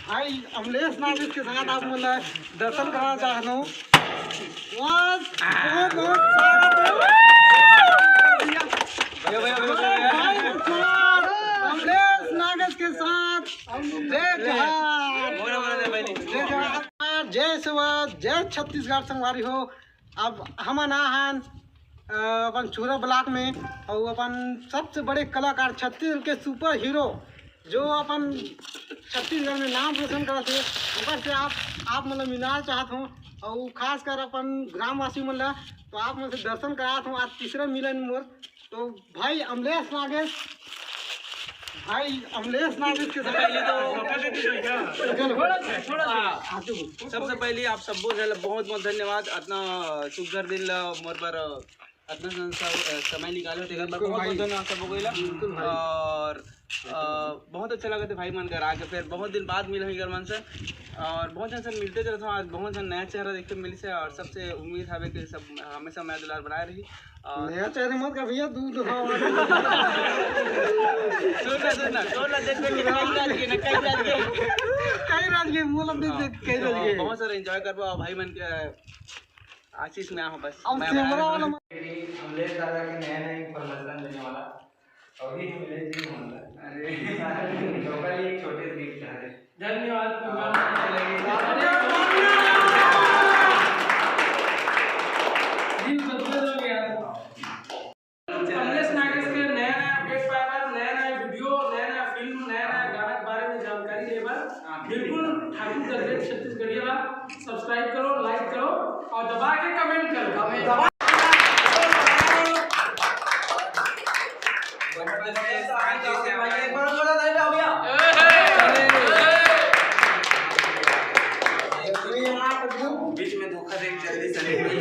भाई अमलेश नागिस के साथ आप मतलब दर्शन कराना चाहता हूँ। बहुत बहुत अमलेश नागिस के साथ जय जोहार, जय जोहार, जय शिवा, जय छत्तीसगढ़ संगवारी हो। अब हम आन अपन चूरा ब्लॉक में और अपन सबसे बड़े कलाकार छत्तीसगढ़ के सुपर हीरो जो अपन छत्तीसगढ़ में नाम रोशन करते ऊपर से आप मतलब मिलाना चाहत हूँ और खास कर अपन ग्रामवासी मतलब तो आप मतलब दर्शन करात हूँ। आज तीसरा मिलन मोर तो भाई अमलेश नागिस के सबसे पहले आप सब बहुत बहुत धन्यवाद इतना सुघर दिन मोर पर इतना समय निकालो तेकर बहुत बहुत धन्यवाद सबको और बहुत अच्छा लगा था भाई मन कर आके फिर बहुत दिन बाद मिल हुई मन से और बहुत जन से मिलते रहते आज बहुत जन नया चेहरा देखते मिली से और सबसे उम्मीद है कि सब हमेशा मैं दुलार बनाए रही नया चेहरे मत का भैया दूध बहुत सारा एंजॉय कर पाओ भाई मन के आशीष में आओ बस अमलेश दादा के नया नया प्रदर्शन देने वाला और ही अमलेश जी अरे एक छोटे से गिफ्ट है। अमलेश नागिस के नया नया अपडेट पाए बार नया नया वीडियो नया नया फिल्म नया नया गाना के बारे में जानकारी ले बार बिल्कुल ठाकुर दर्जेट छत्तीसगढ़ी ला सब्सक्राइब करो, लाइक करो और दबा के कमेंट करो। बीच में धोखा दे जल्दी चले गई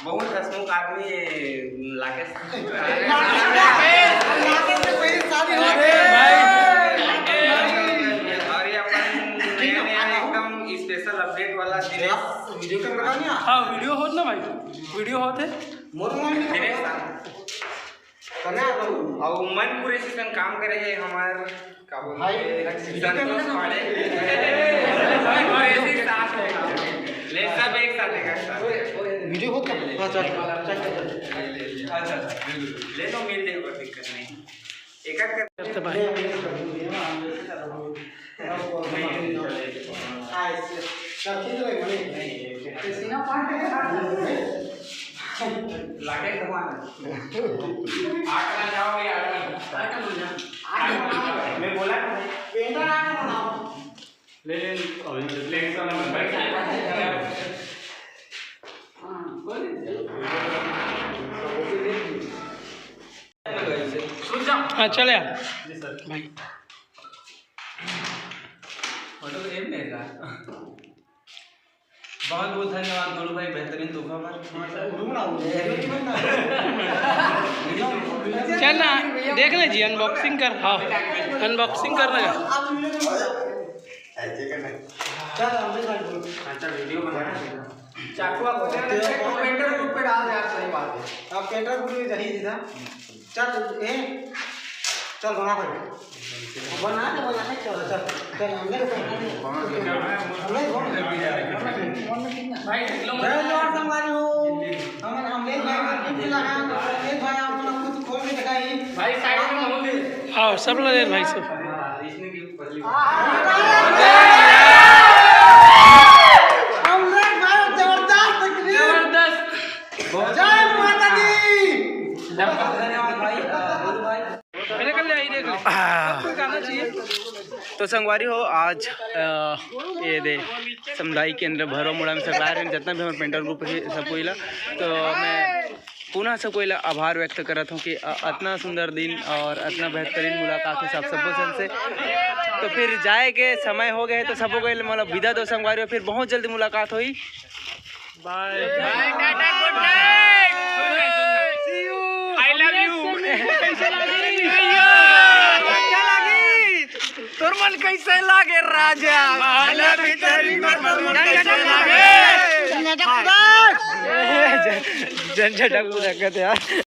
बहुत हंसमुख आदमी लाके और ये अपन नया नया एकदम स्पेशल अपडेट वाला वीडियो कैमरा नहीं हाँ वीडियो होत ना भाई वीडियो होते और मनपुरे से काम करे है हमार का संतोष पाड़े ले सब एक साथ वीडियो बहुत हाँ चल अच्छा ले लो मिल जाएगा कोई दिक्कत नहीं एक एक लागे आटा जाओगे आटा मैं बोला ले हाँ चले यार भाई बहुत बहुत धन्यवाद गोलू भाई बेहतरीन तोहफा पर चल ना देख ले जी अनबॉक्सिंग कर हाँ अनबॉक्सिंग कर रहे अच्छा वीडियो बनाना चाकू आप कमेंटर ग्रुप पे डाल दे यार सही बात है आप कैंटर ग्रुप में जाइए सीधा चल ए चल बना भाई बना चल चल हमने भाई जय जोहार संगवारी हो हम अमलेश भाई का गिफ्ट लाया तो अमलेश भाई आप अपना खुद खोल के दिखाइए भाई साइड में हो गए हाँ सब लगे भाई सब इसने गिफ्ट बदली अमलेश भाई जबरदस्त जय माता दी धन्यवाद भाई गोलू भाई मेरे कल आई देख ले गाना चाहिए तो संगवारी हो आज ये दे सामुदायिक केंद्र भरो मुड़ा में सरकार जितना भी हमारे पेंटर ग्रुप है सबको इला तो मैं पुनः सबको इला आभार व्यक्त करता हूँ कि इतना सुंदर दिन और इतना बेहतरीन मुलाकात है सबको से तो फिर जाए के समय हो गए तो सबको मतलब विदा दो संगवारी हो फिर बहुत जल्दी मुलाकात हुई bye bye tata good night see you I love you कैसे लगी तोर मन कैसे लागे राजा माला भीतरी मन कैसे लागे झंझट यार